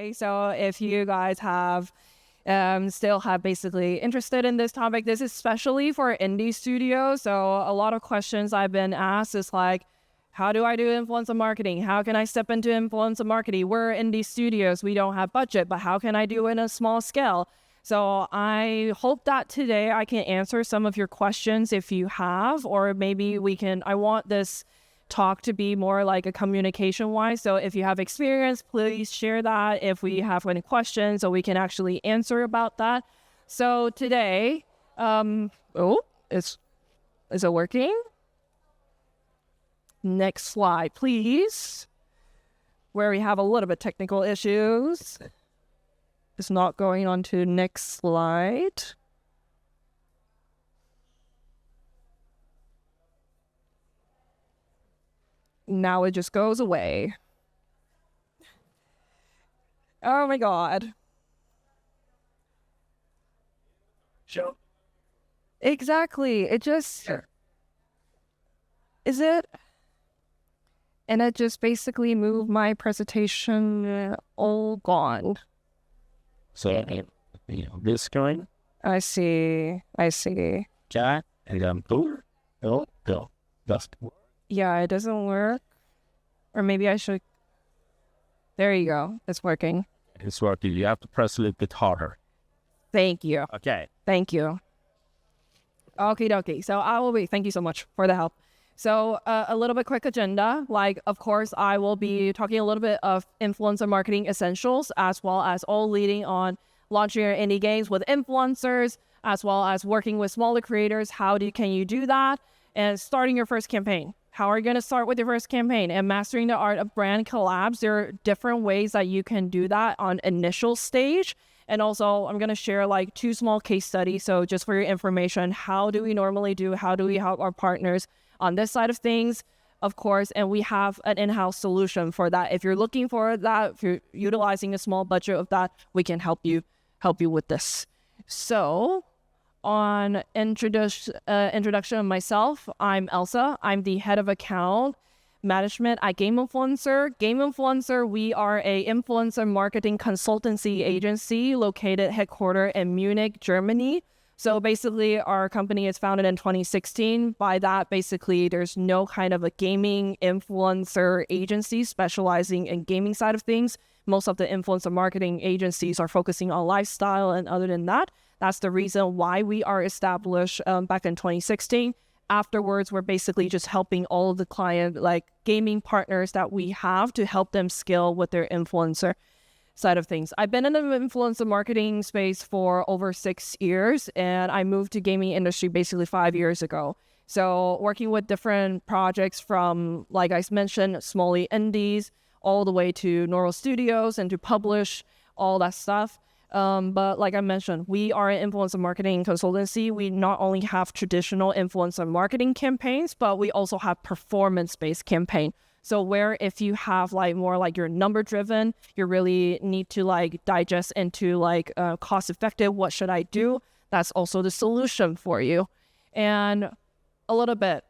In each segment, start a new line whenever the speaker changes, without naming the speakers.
Okay, so if you guys have still have basically interested in this topic, this is especially for indie studios. So a lot of questions I've been asked is like, how do I do influencer marketing? How can I step into influencer marketing? We're indie studios, we don't have budget, but how can I do it in a small scale? So I hope that today I can answer some of your questions if you have, or maybe I want this talk to be more like a communication wise. So if you have experience, please share that if we have any questions so we can actually answer about that. So today, is it working? Next slide, please. Where we have a little bit technical issues. It's not going on to next slide. Now it just goes away. Oh my God.
Show.
Exactly. It just...
Sure.
Is it? And it just basically moved my presentation all gone.
So, this screen.
I see.
Chat. And then boom. Go. Just.
Yeah, it doesn't work. Or maybe I should... There you go. It's working.
It's working. You have to press a little bit harder.
Thank you.
Okay.
Thank you. Okie dokie. So I will be... Thank you so much for the help. So a little bit quick agenda. Like, of course, I will be talking a little bit of influencer marketing essentials, as well as all leading on launching your indie games with influencers, as well as working with smaller creators. Can you do that? And starting your first campaign. How are you going to start with your first campaign? And mastering the art of brand collabs. There are different ways that you can do that on initial stage. And also, I'm going to share like 2 small case studies. So just for your information, how do we normally do? How do we help our partners on this side of things? Of course, and we have an in-house solution for that. If you're looking for that, if you're utilizing a small budget of that, we can help you with this. So on introduction of myself, I'm Elsa. I'm the head of account management at GameInfluencer. GameInfluencer, we are a influencer marketing consultancy agency located headquartered in Munich, Germany. So basically, our company is founded in 2016. By that, basically, there's no kind of a gaming influencer agency specializing in gaming side of things. Most of the influencer marketing agencies are focusing on lifestyle, and other than that, that's the reason why we are established back in 2016. Afterwards, we're basically just helping all of the client, like gaming partners that we have, to help them scale with their influencer side of things. I've been in the influencer marketing space for over 6 years, and I moved to gaming industry basically 5 years ago. So working with different projects from, like I mentioned, small indies, all the way to Nordic studios and to publish all that stuff. But like I mentioned, we are an influencer marketing consultancy. We not only have traditional influencer marketing campaigns, but we also have performance-based campaign. So where if you have like more like you're number driven, you really need to like digest into like cost effective, what should I do? That's also the solution for you. And a little bit,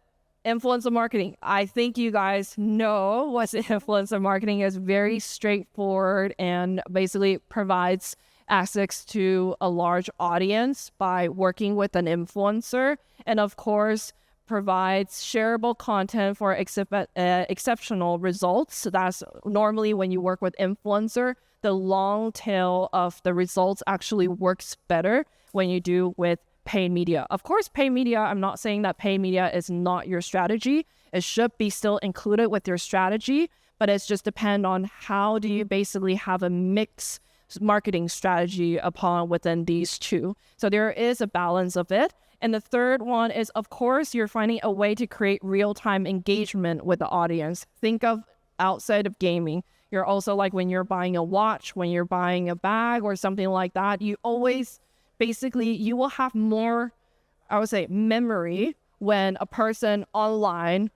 influencer marketing. I think you guys know what influencer marketing is. Very straightforward and basically provides access to a large audience by working with an influencer. And of course, provides shareable content for exceptional results. So that's normally when you work with influencer, the long tail of the results actually works better when you do with paid media. Of course, paid media, I'm not saying that paid media is not your strategy. It should be still included with your strategy, but it's just depend on how do you basically have a mixed marketing strategy upon within these two. So there is a balance of it. And the third one is, of course, you're finding a way to create real-time engagement with the audience. Think of outside of gaming. You're also like when you're buying a watch, when you're buying a bag or something like that, you always basically, you will have more, I would say, memory when a person online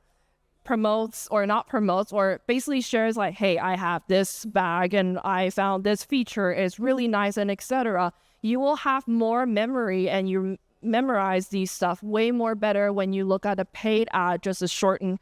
promotes or not promotes or basically shares like, hey, I have this bag and I found this feature is really nice and etc. You will have more memory and you memorize these stuff way more better when you look at a paid ad, just a shortened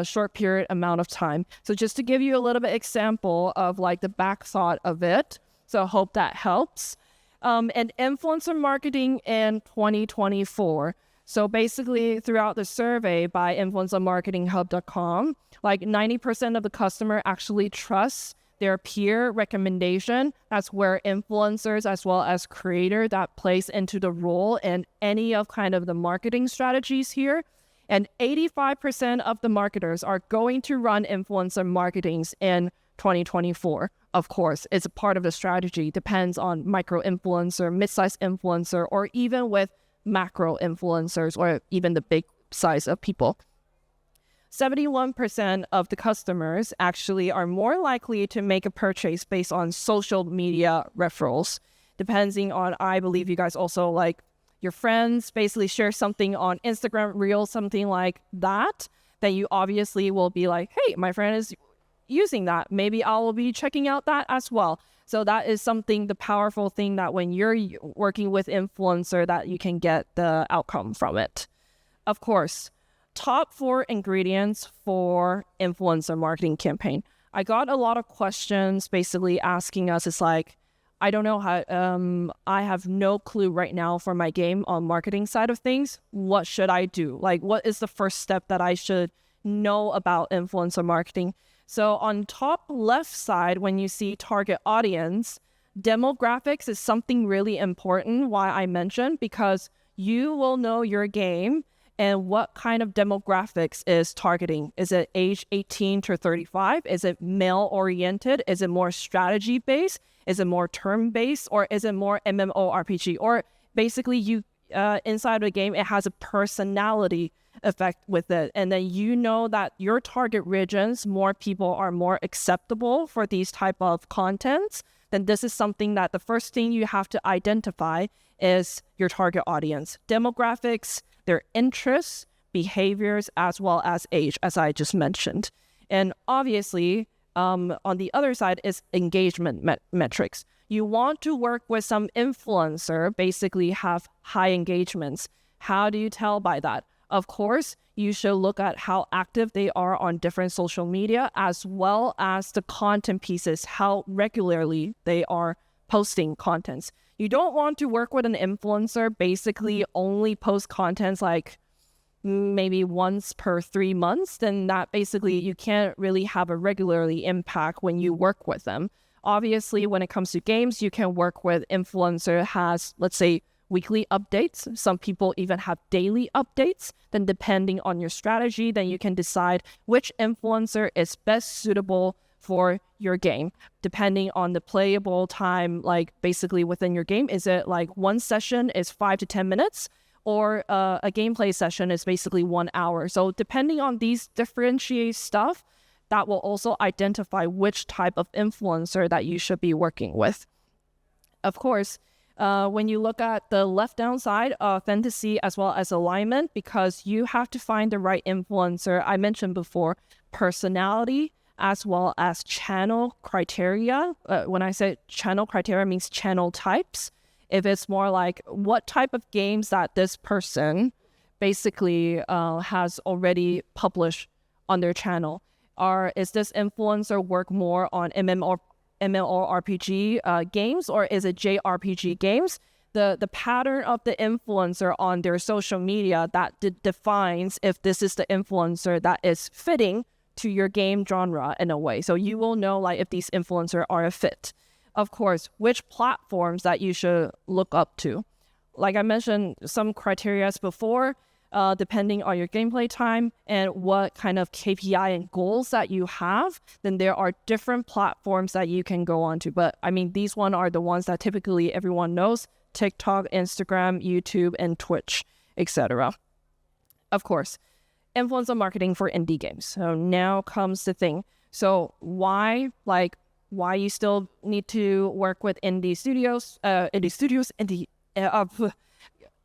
short period amount of time. So just to give you a little bit example of like the back thought of it. So I hope that helps. And influencer marketing in 2024. So basically throughout the survey by influencermarketinghub.com, like 90% of the customer actually trusts their peer recommendation. That's where influencers as well as creator that plays into the role in any of kind of the marketing strategies here. And 85% of the marketers are going to run influencer marketings in 2024. Of course, it's a part of the strategy. Depends on micro influencer, mid-size influencer, or even with macro influencers or even the big size of people. 71% of the customers actually are more likely to make a purchase based on social media referrals. Depending on, I believe you guys also like your friends basically share something on Instagram Reels, something like that, then you obviously will be like, hey, my friend is using that. Maybe I will be checking out that as well. So that is something, the powerful thing that when you're working with influencer that you can get the outcome from it. Of course, top 4 ingredients for influencer marketing campaign. I got a lot of questions basically asking us, it's like, I don't know how, I have no clue right now for my game on marketing side of things. What should I do? Like, what is the first step that I should know about influencer marketing? So on top left side, when you see target audience, demographics is something really important, why I mentioned, because you will know your game and what kind of demographics is targeting. Is it age 18 to 35? Is it male oriented? Is it more strategy based? Is it more turn based? Or is it more MMORPG? Or basically you inside of the game, it has a personality effect with it. And then you know that your target regions, more people are more acceptable for these type of contents, then this is something that the first thing you have to identify is your target audience. Demographics, their interests, behaviors, as well as age, as I just mentioned. And obviously, on the other side is engagement metrics. You want to work with some influencer, basically have high engagements. How do you tell by that? Of course, you should look at how active they are on different social media, as well as the content pieces, how regularly they are posting contents. You don't want to work with an influencer, basically only post contents like maybe once per 3 months, then that basically you can't really have a regularly impact when you work with them. Obviously, when it comes to games, you can work with influencer has, let's say, weekly updates. Some people even have daily updates. Then depending on your strategy, then you can decide which influencer is best suitable for your game. Depending on the playable time, like basically within your game, is it like one session is 5 to 10 minutes? Or a gameplay session is basically 1 hour. So depending on these differentiate stuff, that will also identify which type of influencer that you should be working with. Of course, when you look at the left down side, authenticity as well as alignment, because you have to find the right influencer. I mentioned before, personality as well as channel criteria. When I say channel criteria, means channel types. If it's more like what type of games that this person basically has already published on their channel. Is this influencer work more on MMORPG games, or is it JRPG games? The pattern of the influencer on their social media that defines if this is the influencer that is fitting to your game genre in a way. So you will know like if these influencers are a fit. Of course, which platforms that you should look up to. Like I mentioned, some criteria before, depending on your gameplay time and what kind of KPI and goals that you have, then there are different platforms that you can go on to. But I mean, these one are the ones that typically everyone knows: TikTok, Instagram, YouTube, and Twitch, etc. Of course, influencer marketing for indie games. So now comes the thing. So why you still need to work with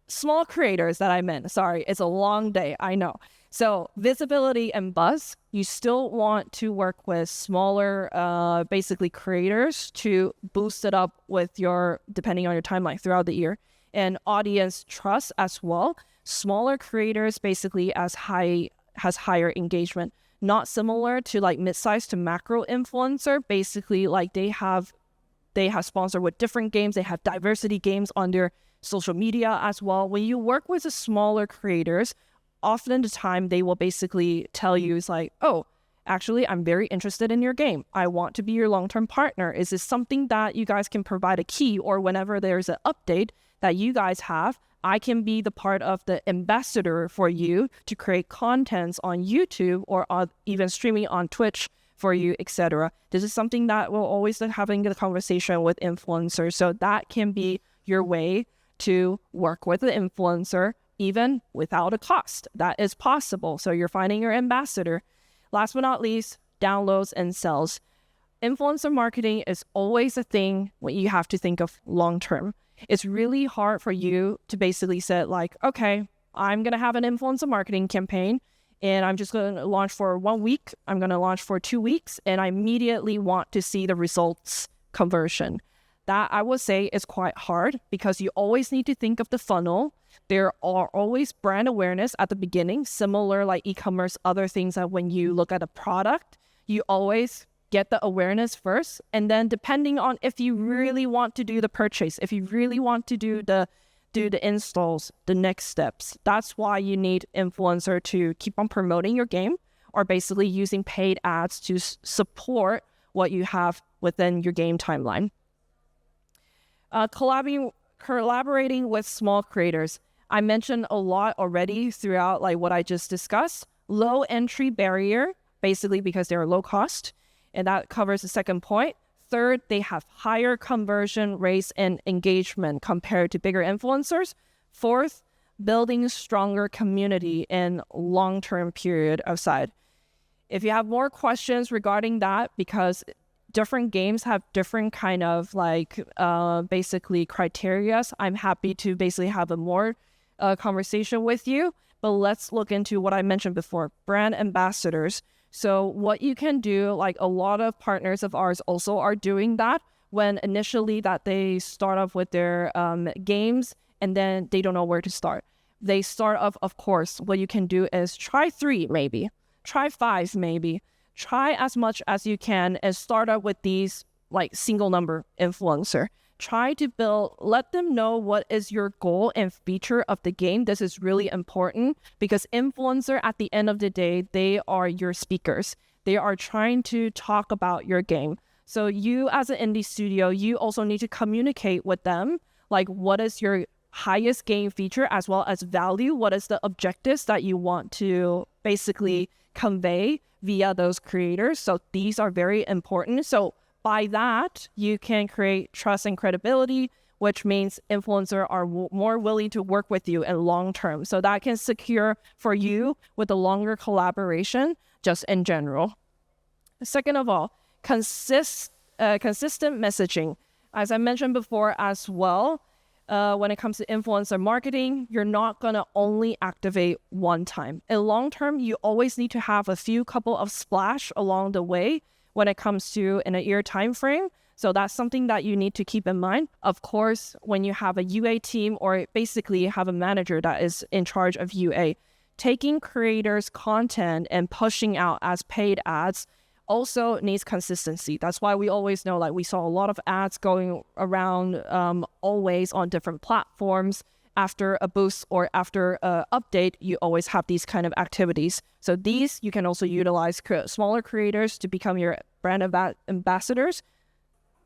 small creators that I meant. Sorry, it's a long day, I know. So visibility and buzz, you still want to work with smaller, basically creators to boost it up with depending on your timeline throughout the year. And audience trust as well. Smaller creators basically has higher engagement. not similar to like mid-sized to macro influencer. Basically, like they have sponsored with different games. They have diversity games on their social media as well. When you work with the smaller creators, often the time they will basically tell you, it's like, oh, actually, I'm very interested in your game. I want to be your long-term partner. Is this something that you guys can provide a key, or whenever there's an update that you guys have, I can be the part of the ambassador for you to create contents on YouTube or even streaming on Twitch for you, etc. This is something that we'll always be having a conversation with influencers. So that can be your way to work with the influencer even without a cost. That is possible. So you're finding your ambassador. Last but not least, downloads and sales. Influencer marketing is always a thing when you have to think of long term. It's really hard for you to basically say like, okay, I'm going to have an influencer marketing campaign and I'm just going to launch for 1 week. I'm going to launch for 2 weeks and I immediately want to see the results conversion. That I would say is quite hard because you always need to think of the funnel. There are always brand awareness at the beginning, similar like e-commerce, other things that when you look at a product, you always get the awareness first. And then depending on if you really want to do the purchase, if you really want to do the installs, the next steps, that's why you need influencer to keep on promoting your game or basically using paid ads to support what you have within your game timeline. Collaborating with small creators. I mentioned a lot already throughout like what I just discussed. Low entry barrier, basically because they're low cost. And that covers the second point. Third, they have higher conversion rates and engagement compared to bigger influencers. Fourth, building stronger community in long-term period of side. If you have more questions regarding that, because different games have different kind of like basically criteria, I'm happy to basically have a more conversation with you. But let's look into what I mentioned before, brand ambassadors. So what you can do, like a lot of partners of ours also are doing that when initially that they start off with their games and then they don't know where to start. They start off, of course, what you can do is try 3 maybe, try 5 maybe, try as much as you can and start up with these like single number influencer. Try to let them know what is your goal and feature of the game. This is really important because influencer at the end of the day, they are your speakers. They are trying to talk about your game. So you as an indie studio, you also need to communicate with them, like what is your highest game feature as well as value? What is the objectives that you want to basically convey via those creators? So these are very important. So by that, you can create trust and credibility, which means influencers are more willing to work with you in long term. So that can secure for you with a longer collaboration just in general. Second of all, consistent messaging. As I mentioned before as well, when it comes to influencer marketing, you're not going to only activate one time. In long term, you always need to have a couple of splash along the way when it comes to in a year time frame. So that's something that you need to keep in mind. Of course, when you have a UA team or basically have a manager that is in charge of UA, taking creators' content and pushing out as paid ads also needs consistency. That's why we always know, like we saw a lot of ads going around always on different platforms. After a boost or after an update, you always have these kind of activities. So these, you can also utilize smaller creators to become your brand ambassadors,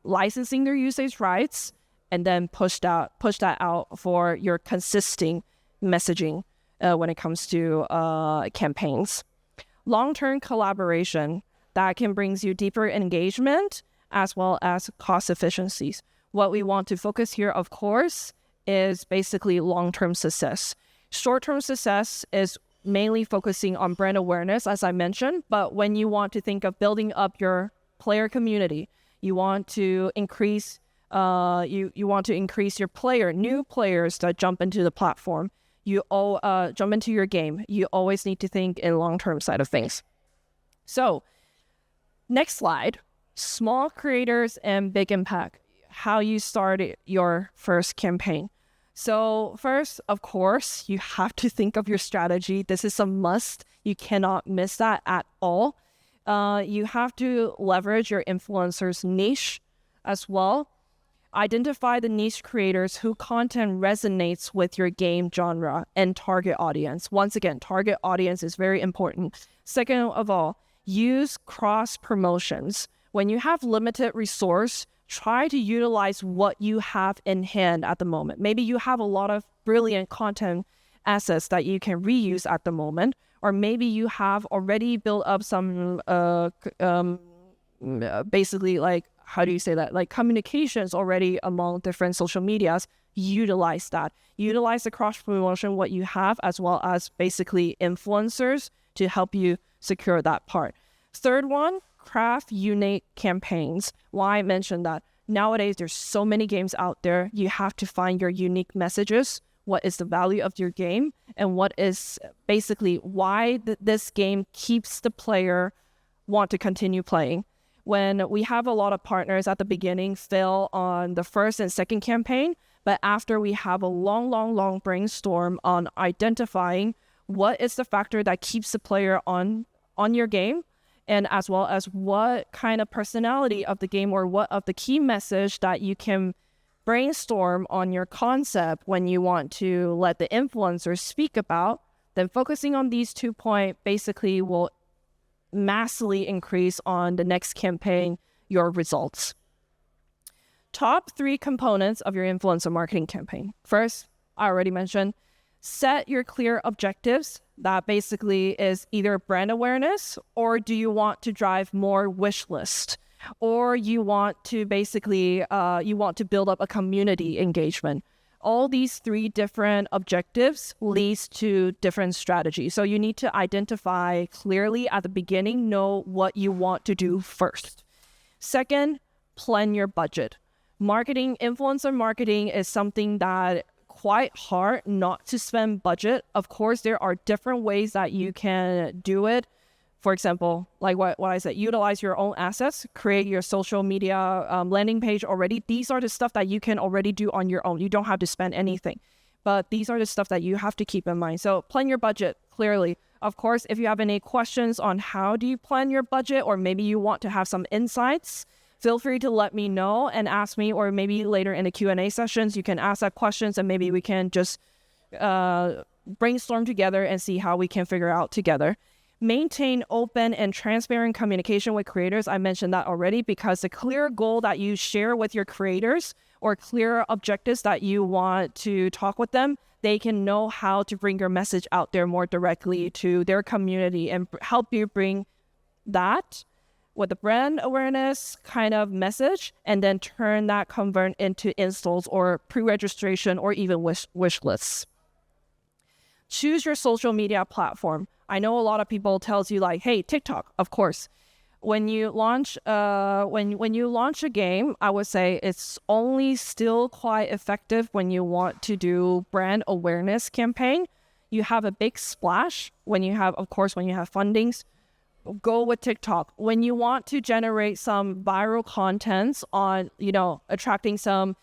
licensing their usage rights, and then push that out for your consistent messaging when it comes to campaigns. Long-term collaboration, that can bring you deeper engagement as well as cost efficiencies. What we want to focus here, of course, is basically long-term success. Short-term success is mainly focusing on brand awareness, as I mentioned, but when you want to think of building up your player community, you want to increase your new players that jump into the platform, jump into your game, you always need to think in long-term side of things. So, next slide, small creators and big impact. How you started your first campaign. So first, of course, you have to think of your strategy. This is a must. You cannot miss that at all. You have to leverage your influencer's niche as well. Identify the niche creators who content resonates with your game genre and target audience. Once again, target audience is very important. Second of all, use cross promotions. When you have limited resource, try to utilize what you have in hand at the moment. Maybe you have a lot of brilliant content assets that you can reuse at the moment, or maybe you have already built up some basically like, how do you say that? Like communications already among different social medias. Utilize that. Utilize the cross promotion, what you have, as well as basically influencers to help you secure that part. Third one, craft unique campaigns. Why I mentioned that? Nowadays, there's so many games out there. You have to find your unique messages. What is the value of your game? And what is basically why this game keeps the player want to continue playing. When we have a lot of partners at the beginning fail on the first and second campaign, but after we have a long brainstorm on identifying what is the factor that keeps the player on your game, and as well as what kind of personality of the game or what of the key message that you can brainstorm on your concept when you want to let the influencer speak about, then focusing on these 2 points basically will massively increase on the next campaign your results. Top 3 components of your influencer marketing campaign. First, I already mentioned, set your clear objectives. That basically is either brand awareness, or do you want to drive more wish list, or you want to basically you want to build up a community engagement. All these 3 different objectives leads to different strategies. So you need to identify clearly at the beginning, know what you want to do first. Second, plan your budget. Influencer marketing is something that quite hard not to spend budget. Of course, there are different ways that you can do it. For example, like what I said, utilize your own assets, create your social media landing page already. These are the stuff that you can already do on your own. You don't have to spend anything. But these are the stuff that you have to keep in mind. So plan your budget clearly. Of course, if you have any questions on how do you plan your budget, or maybe you want to have some insights, feel free to let me know and ask me, or maybe later in the Q&A sessions, you can ask that questions and maybe we can just brainstorm together and see how we can figure out together. Maintain open and transparent communication with creators. I mentioned that already, because the clear goal that you share with your creators or clear objectives that you want to talk with them, they can know how to bring your message out there more directly to their community and help you bring that with the brand awareness kind of message, and then turn that convert into installs or pre-registration or even wish lists. Choose your social media platform. I know a lot of people tells you like, hey, TikTok, of course. When you launch when you launch a game, I would say it's only still quite effective when you want to do brand awareness campaign. You have a big splash when you have fundings. Go with TikTok. When you want to generate some viral contents on, attracting some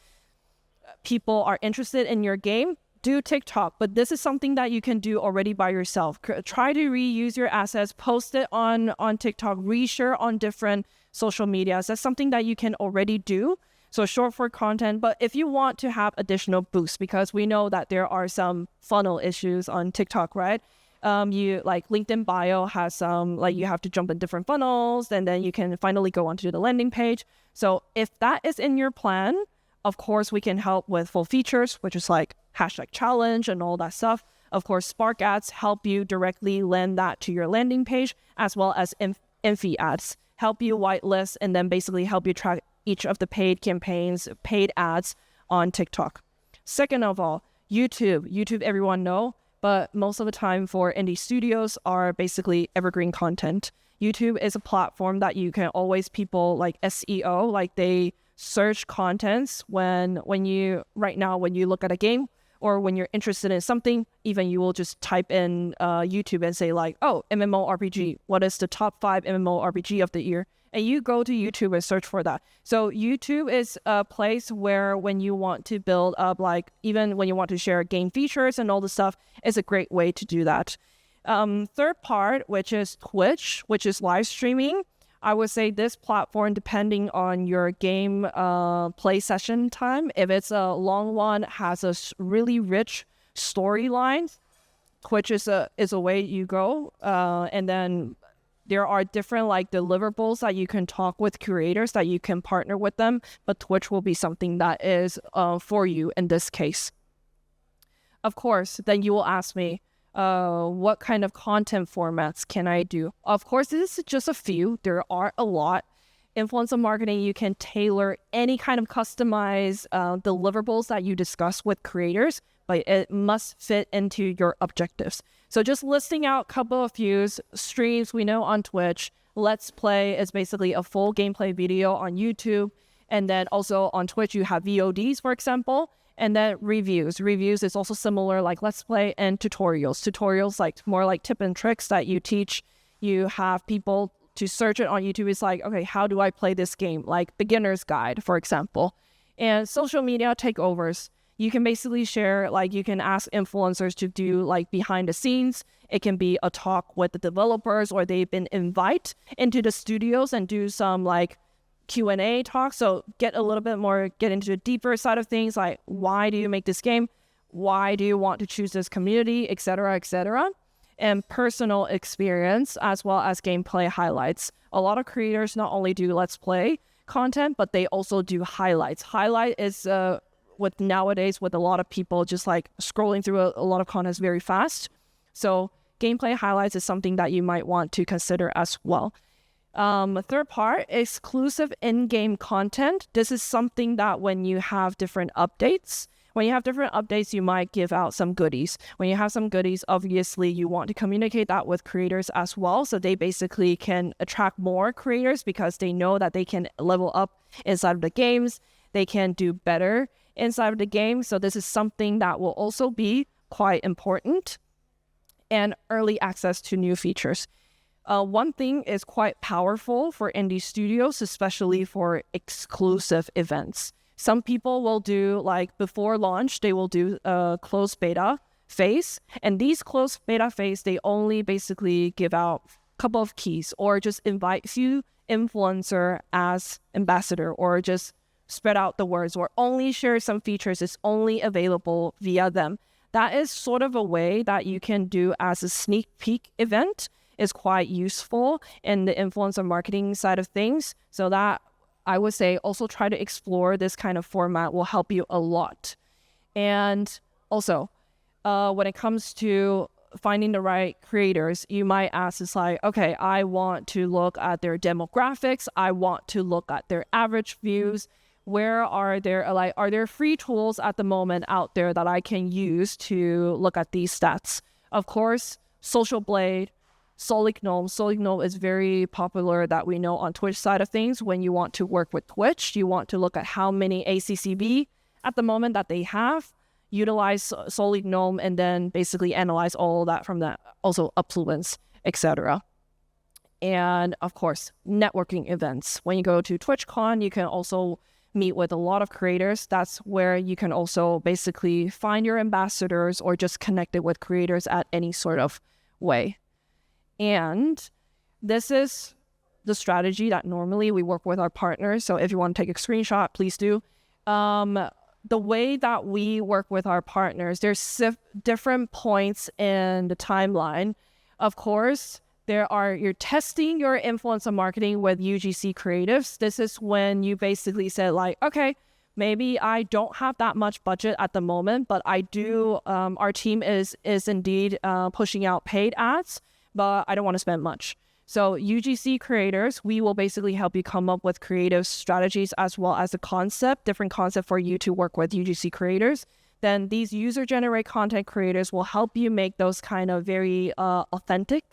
people are interested in your game, do TikTok. But this is something that you can do already by yourself. Try to reuse your assets, post it on TikTok, reshare on different social medias. That's something that you can already do. So short form content. But if you want to have additional boosts, because we know that there are some funnel issues on TikTok, right? You like LinkedIn bio has some, like you have to jump in different funnels, and then you can finally go onto the landing page. So if that is in your plan, of course, we can help with full features, which is like #challenge and all that stuff. Of course, Spark ads help you directly land that to your landing page, as well as Infi ads help you whitelist and then basically help you track each of the paid campaigns, paid ads on TikTok. Second of all, YouTube, everyone know, but most of the time for indie studios are basically evergreen content. YouTube is a platform that you can always, people like SEO, like they search contents when you look at a game or when you're interested in something, even you will just type in YouTube and say like, oh, MMORPG, what is the top 5 MMORPG of the year? And you go to YouTube and search for that. So YouTube is a place where when you want to build up, like even when you want to share game features and all the stuff, it's a great way to do that. Third part, which is Twitch, which is live streaming. I would say this platform, depending on your game play session time, if it's a long one, has a really rich storyline, Twitch is a way you go. And then there are different like deliverables that you can talk with creators, that you can partner with them, but Twitch will be something that is for you in this case. Of course, then you will ask me, what kind of content formats can I do? Of course, this is just a few. There are a lot. Influencer marketing, you can tailor any kind of customized deliverables that you discuss with creators, but it must fit into your objectives. So just listing out a couple of views, streams we know on Twitch, Let's Play is basically a full gameplay video on YouTube. And then also on Twitch, you have VODs, for example. And then reviews. Reviews is also similar, like Let's Play and tutorials. Tutorials, like more like tip and tricks that you teach. You have people to search it on YouTube. It's like, okay, how do I play this game? Like beginner's guide, for example. And social media takeovers. You can basically share, like you can ask influencers to do like behind the scenes. It can be a talk with the developers, or they've been invited into the studios and do some like Q&A talk. So get into the deeper side of things, like why do you make this game? Why do you want to choose this community, etc., etc. And personal experience as well as gameplay highlights. A lot of creators not only do Let's Play content, but they also do highlights. Highlight is with nowadays with a lot of people just like scrolling through a lot of content very fast. So gameplay highlights is something that you might want to consider as well. Third part, exclusive in-game content. This is something that when you have different updates, you might give out some goodies. When you have some goodies, obviously you want to communicate that with creators as well. So they basically can attract more creators because they know that they can level up inside of the games. They can do better inside of the game. So this is something that will also be quite important. And early access to new features. One thing is quite powerful for indie studios, especially for exclusive events. Some people will do, like before launch, they will do a closed beta phase. And these closed beta phase, they only basically give out a couple of keys or just invite few influencer as ambassador, or just spread out the words, or only share some features. It's only available via them. That is sort of a way that you can do as a sneak peek event. Is quite useful in the influencer marketing side of things. So that I would say also try to explore this kind of format will help you a lot. And also, when it comes to finding the right creators, you might ask, it's like, okay, I want to look at their demographics. I want to look at their average views. Where are there free tools at the moment out there that I can use to look at these stats? Of course, Social Blade, Solid Gnome. Solid Gnome is very popular that we know on Twitch side of things. When you want to work with Twitch, you want to look at how many ACCB at the moment that they have, utilize Solid Gnome, and then basically analyze all of that from that. Also affluence, etc. And of course, networking events. When you go to TwitchCon, you can also meet with a lot of creators. That's where you can also basically find your ambassadors or just connect it with creators at any sort of way. And this is the strategy that normally we work with our partners. So if you want to take a screenshot, please do. The way that we work with our partners, there's different points in the timeline. Of course, you're testing your influencer marketing with UGC creatives. This is when you basically said like, okay, maybe I don't have that much budget at the moment, but I do, our team is indeed pushing out paid ads, but I don't want to spend much. So UGC creators, we will basically help you come up with creative strategies as well as different concept for you to work with UGC creators. Then these user-generated content creators will help you make those kind of very authentic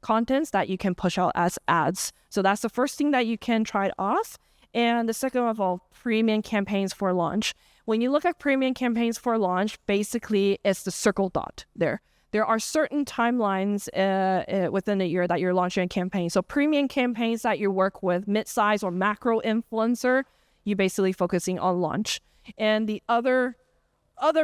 contents that you can push out as ads. So that's the first thing that you can try off. And the second of all, premium campaigns for launch. When you look at premium campaigns for launch, basically it's the circle dot there. There are certain timelines within a year that you're launching a campaign. So premium campaigns that you work with, mid-size or macro influencer, you basically focusing on launch. And the other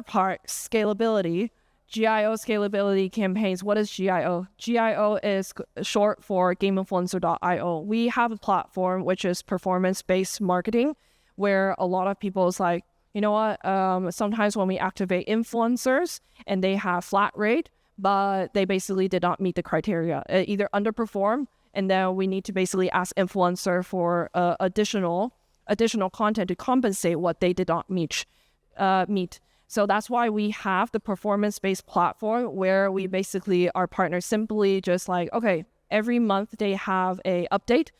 part, scalability, GIO scalability campaigns. What is GIO? GIO is short for GameInfluencer.io. We have a platform which is performance-based marketing, where a lot of people is like, you know what? Sometimes when we activate influencers and they have flat rate, but they basically did not meet the criteria, either underperform, and then we need to basically ask influencer for additional content to compensate what they did not meet. So that's why we have the performance-based platform, where we basically, our partners simply just like, okay, every month they have a update.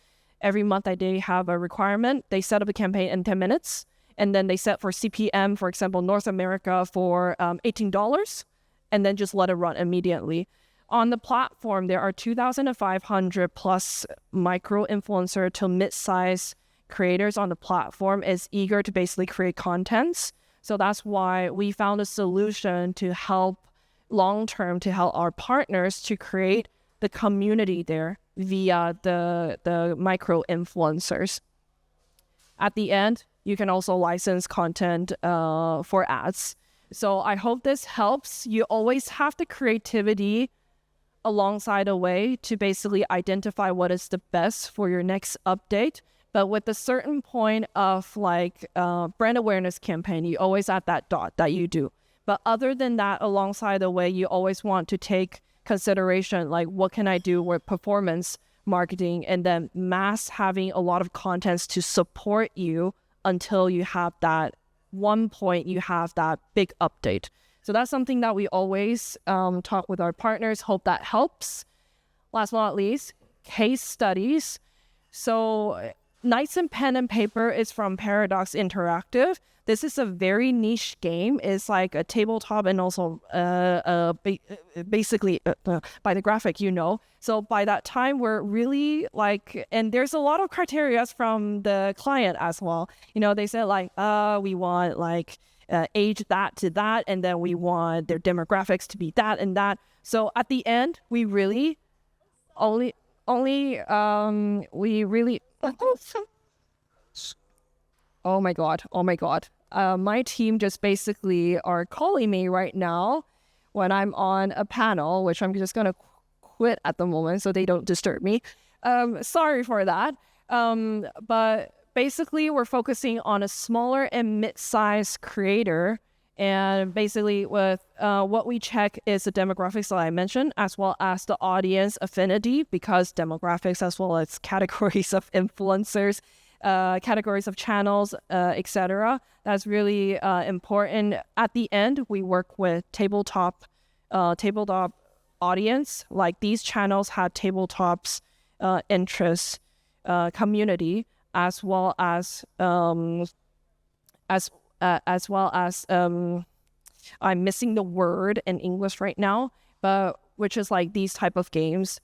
Every month they have a requirement. They set up a campaign in 10 minutes. And then they set for CPM, for example, North America for $18, and then just let it run immediately. On the platform, there are 2,500 plus micro-influencer to mid-size creators on the platform is eager to basically create contents. So that's why we found a solution to help long-term to help our partners to create the community there via the micro-influencers. At the end, you can also license content for ads. So I hope this helps. You always have the creativity alongside a way to basically identify what is the best for your next update. But with a certain point of like brand awareness campaign, you always add that dot that you do. But other than that, alongside the way, you always want to take consideration, like what can I do with performance marketing, and then mass having a lot of contents to support you until you have that one point, you have that big update. So that's something that we always talk with our partners. Hope that helps. Last but not least, case studies. So Knights and Pen and Paper is from Paradox Interactive. This is a very niche game. It's like a tabletop and also basically by the graphic, you know. So by that time, we're really like, and there's a lot of criteria from the client as well. You know, they said like, we want like age that to that, and then we want their demographics to be that and that. So at the end, we really we really oh my god, my team just basically are calling me right now when I'm on a panel, which I'm just gonna quit at the moment so they don't disturb me. Sorry for that. But basically we're focusing on a smaller and mid-sized creator. And basically with what we check is the demographics that I mentioned, as well as the audience affinity, because demographics as well as categories of influencers, categories of channels, etc. That's really important. At the end, we work with tabletop audience. Like these channels have tabletops interests, community, as well as I'm missing the word in English right now, but which is like these type of games,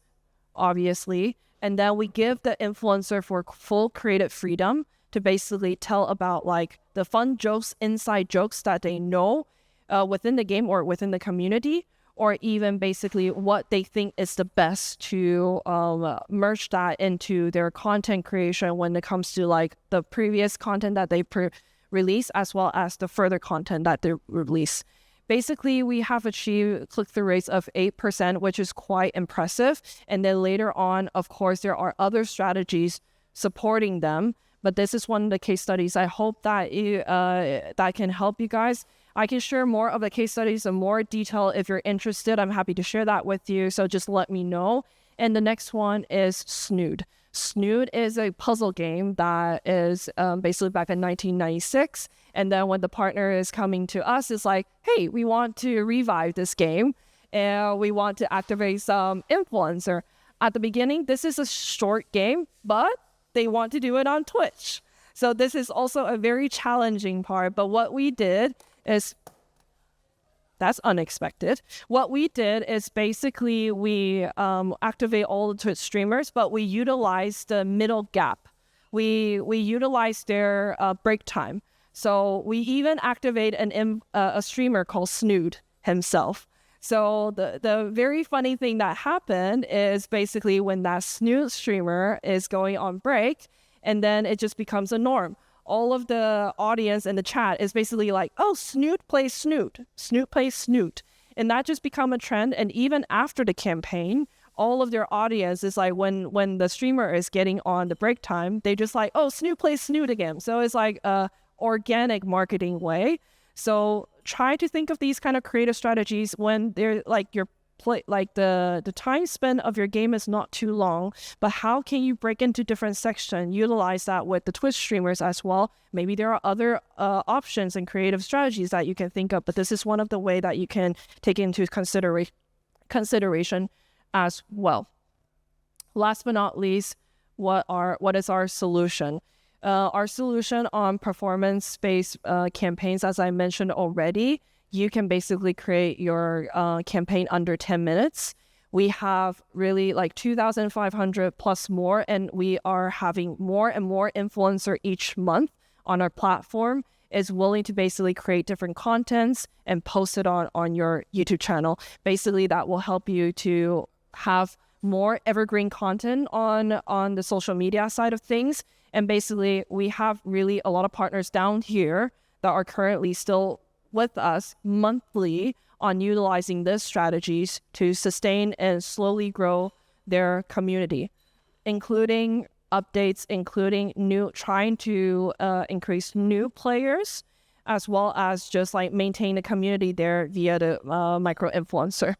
obviously. And then we give the influencer for full creative freedom to basically tell about like the fun jokes, inside jokes that they know within the game or within the community, or even basically what they think is the best to merge that into their content creation when it comes to like the previous content that they release, as well as the further content that they release. Basically, we have achieved click-through rates of 8%, which is quite impressive. And then later on, of course, there are other strategies supporting them. But this is one of the case studies. I hope that that can help you guys. I can share more of the case studies in more detail if you're interested. I'm happy to share that with you. So just let me know. And the next one is Snood. Snood is a puzzle game that is basically back in 1996. And then when the partner is coming to us, it's like, hey, we want to revive this game and we want to activate some influencer. At the beginning, this is a short game, but they want to do it on Twitch. So this is also a very challenging part. But what we did is, that's unexpected. What we did is basically we activate all the Twitch streamers, but we utilize the middle gap. We utilize their break time. So we even activate a streamer called Snood himself. So the very funny thing that happened is basically when that Snood streamer is going on break, and then it just becomes a norm. All of the audience in the chat is basically like, oh, Snood plays Snood. Snood plays Snood. And that just become a trend. And even after the campaign, all of their audience is like, when the streamer is getting on the break time, they just like, oh, Snoot plays Snoot again. So it's like a organic marketing way. So try to think of these kind of creative strategies when they're like your play, like the time spent of your game is not too long, but how can you break into different sections, utilize that with the Twitch streamers as well. Maybe there are other options and creative strategies that you can think of, but this is one of the way that you can take into consideration as well. Last but not least, what is our solution? Our solution on performance-based campaigns, as I mentioned already, you can basically create your campaign under 10 minutes. We have really like 2,500 plus more, and we are having more and more influencer each month on our platform is willing to basically create different contents and post it on your YouTube channel. Basically, that will help you to have more evergreen content on the social media side of things. And basically, we have really a lot of partners down here that are currently still with us monthly on utilizing these strategies to sustain and slowly grow their community, including updates, including trying to increase new players, as well as just like maintain the community there via the micro influencer.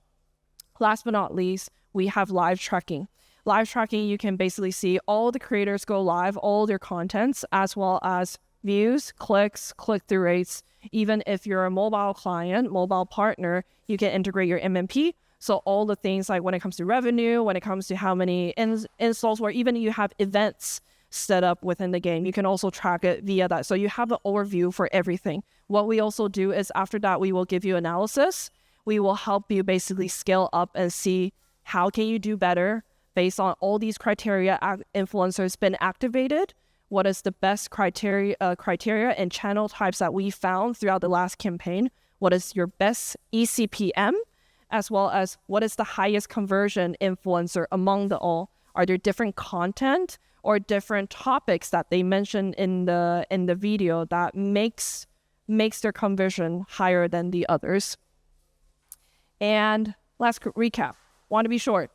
Last but not least, we have live tracking. Live tracking, you can basically see all the creators go live, all their contents, as well as views, clicks, click-through rates. Even if you're a mobile client, mobile partner, you can integrate your MMP. So all the things like when it comes to revenue, when it comes to how many installs, or even you have events set up within the game, you can also track it via that. So you have an overview for everything. What we also do is after that, we will give you analysis. We will help you basically scale up and see how can you do better based on all these criteria influencers been activated. What is the best criteria and channel types that we found throughout the last campaign? What is your best ECPM? As well as what is the highest conversion influencer among the all? Are there different content or different topics that they mentioned in the video that makes their conversion higher than the others? And last recap, want to be short.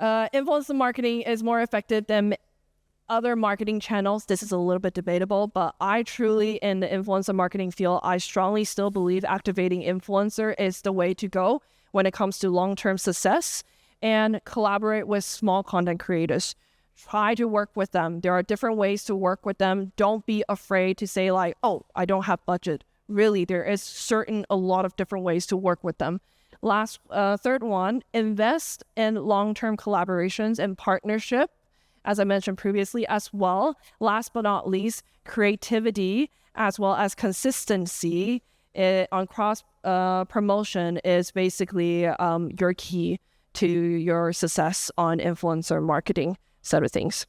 Influencer marketing is more effective than other marketing channels. This is a little bit debatable, but I truly, in the influencer marketing field, I strongly still believe activating influencer is the way to go when it comes to long-term success, and collaborate with small content creators. Try to work with them. There are different ways to work with them. Don't be afraid to say like, oh, I don't have budget. Really, there is a lot of different ways to work with them. Third one, invest in long-term collaborations and partnership, as I mentioned previously as well. Last but not least, creativity as well as consistency on cross promotion is basically your key to your success on influencer marketing side of things.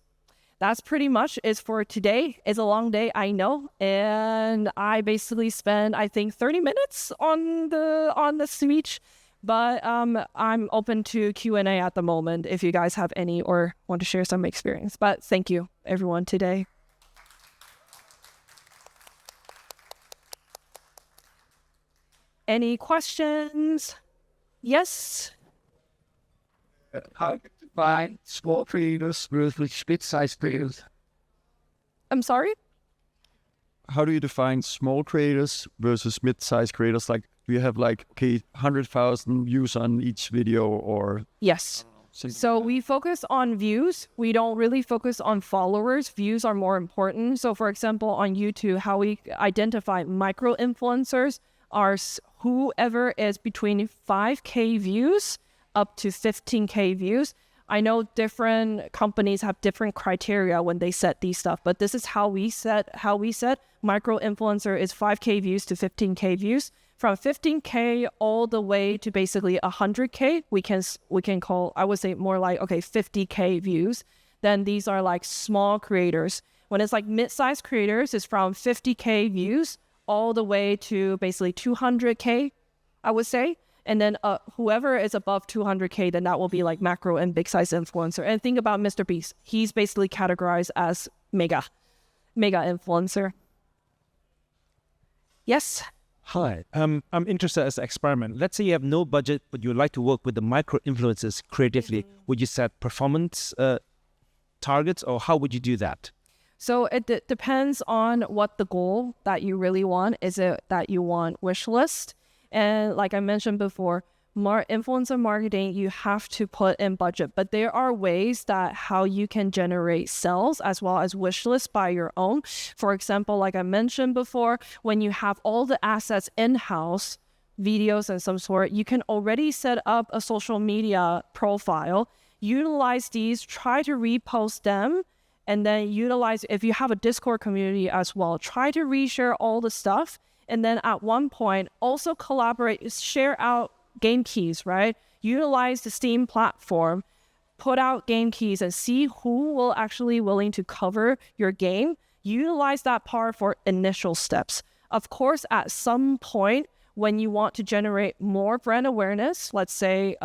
That's pretty much it for today. It's a long day, I know, and I basically spent, I think, 30 minutes on the speech. But I'm open to Q&A at the moment if you guys have any or want to share some experience. But thank you, everyone, today. Any questions? Yes?
How do you define small creators versus mid-sized creators?
I'm sorry?
How do you define small creators versus mid-sized creators? Like, do you have like, 100,000 views on each video or?
Yes. So we focus on views. We don't really focus on followers. Views are more important. So for example, on YouTube, how we identify micro influencers are whoever is between 5K views up to 15K views. I know different companies have different criteria when they set these stuff, but this is how we set micro influencer is 5K views to 15K views. From 15K all the way to basically 100K, we can call, I would say more like, okay, 50K views. Then these are like small creators. When it's like mid-sized creators, it's from 50K views all the way to basically 200K, I would say. And then whoever is above 200K, then that will be like macro and big size influencer. And think about Mr. Beast. He's basically categorized as mega influencer. Yes?
Hi, I'm interested as an experiment. Let's say you have no budget, but you would like to work with the micro influencers creatively. Would you set performance targets, or how would you do that?
So it depends on what the goal that you really want. Is it that you want wish list? And like I mentioned before, influencer marketing, you have to put in budget, but there are ways that how you can generate sales as well as wish lists by your own. For example, like I mentioned before, when you have all the assets in-house, videos and some sort, you can already set up a social media profile, utilize these, try to repost them, and then utilize, if you have a Discord community as well, try to reshare all the stuff. And then at one point, also collaborate, share out game keys, right? Utilize the Steam platform, put out game keys and see who will actually willing to cover your game. Utilize that part for initial steps. Of course, at some point, when you want to generate more brand awareness, let's say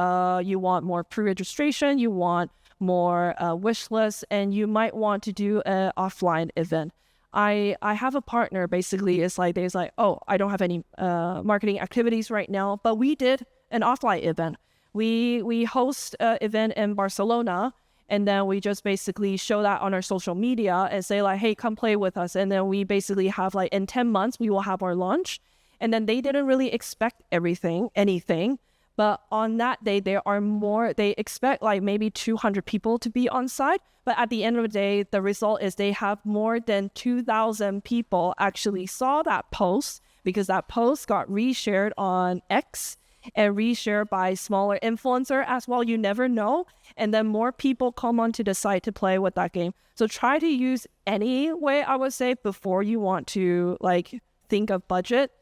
you want more pre-registration, you want more wish lists, and you might want to do an offline event. I have a partner, basically, it's like, there's like, oh, I don't have any marketing activities right now, but we did an offline event. We host an event in Barcelona, and then we just basically show that on our social media and say like, hey, come play with us. And then we basically have like, in 10 months, we will have our launch. And then they didn't really expect anything. But on that day, they expect like maybe 200 people to be on site. But at the end of the day, the result is they have more than 2,000 people actually saw that post, because that post got reshared on X and reshared by smaller influencer as well. You never know. And then more people come onto the site to play with that game. So try to use any way, I would say, before you want to like think of budget.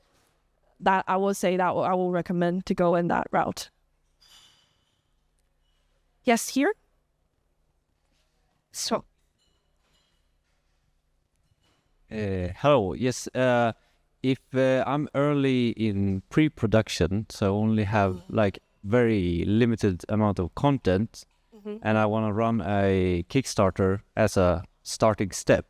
That I will say that I will recommend to go in that route. Yes, here. So.
Hello. Yes. If I'm early in pre-production, so only have like very limited amount of content, and I want to run a Kickstarter as a starting step,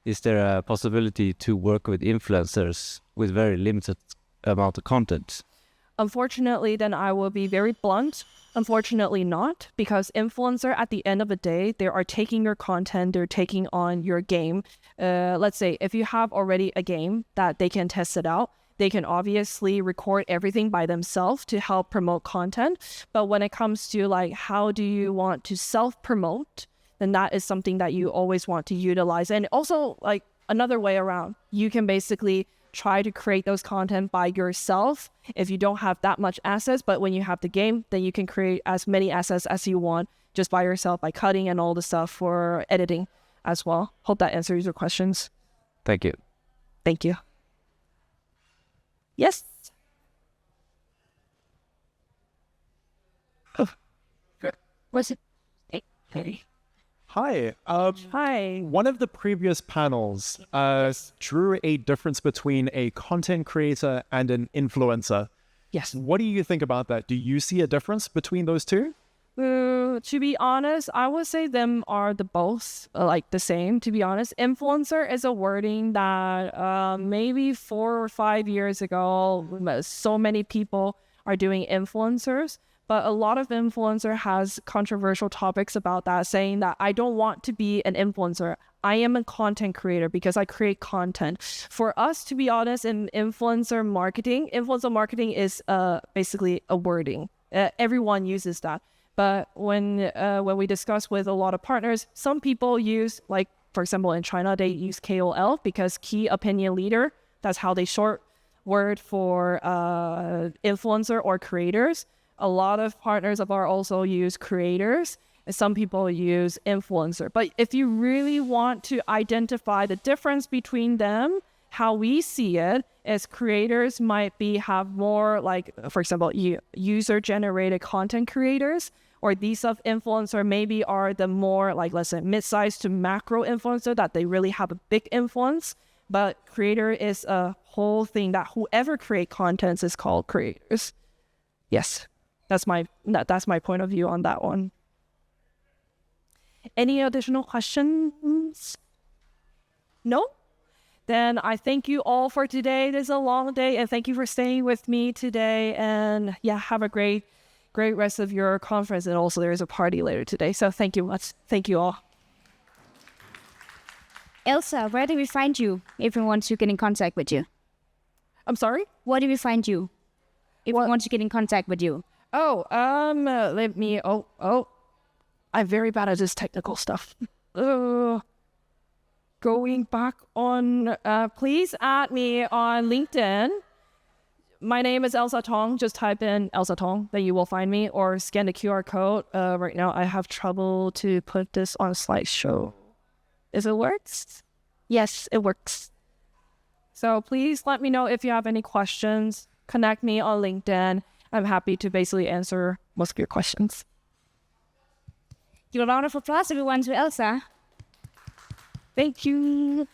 is there a possibility to work with influencers with very limited amount of content?
Unfortunately, then I will be very blunt. Unfortunately not, because influencer at the end of the day, they are taking your content, they're taking on your game. Let's say if you have already a game that they can test it out, they can obviously record everything by themselves to help promote content. But when it comes to like, how do you want to self-promote, then that is something that you always want to utilize. And also like another way around, you can basically try to create those content by yourself if you don't have that much assets. But when you have the game, then you can create as many assets as you want just by yourself, by cutting and all the stuff for editing as well. Hope that answers your questions.
Thank you.
Thank you. Yes. Oh. What's it? Hey.
Hi.
Hi.
One of the previous panels drew a difference between a content creator and an influencer.
Yes.
What do you think about that? Do you see a difference between those two?
To be honest, I would say them are both like the same, to be honest. Influencer is a wording that maybe 4 or 5 years ago, so many people are doing influencers. But a lot of influencer has controversial topics about that, saying that I don't want to be an influencer. I am a content creator because I create content. For us, to be honest, in influencer marketing is basically a wording. Everyone uses that. But when we discuss with a lot of partners, some people use, like, for example, in China, they use KOL because key opinion leader. That's how they short word for influencer or creators. A lot of partners of ours also use creators, and some people use influencer. But if you really want to identify the difference between them, how we see it is creators might have more, like, for example, user-generated content creators, or these of influencer maybe are the more, like, let's say, mid-sized to macro influencer that they really have a big influence. But creator is a whole thing that whoever create contents is called creators. Yes. That's my point of view on that one. Any additional questions? No? then I thank you all for today. This is a long day, and thank you for staying with me today. And yeah, have a great rest of your conference. And also there is a party later today. So thank you much. Thank you all.
Elsa, where do we find you if we want to get in contact with you?
I'm sorry?
Where do we find you if we want to get in contact with you?
Oh, let me, I'm very bad at this technical stuff. Going back on, please add me on LinkedIn. My name is Elsa Tong. Just type in Elsa Tong, then you will find me, or scan the QR code. Right now, I have trouble to put this on a slideshow. Is it works? Yes, it works. So please let me know if you have any questions. Connect me on LinkedIn. I'm happy to basically answer most of your questions.
Give a round of applause, everyone, to Elsa.
Thank you.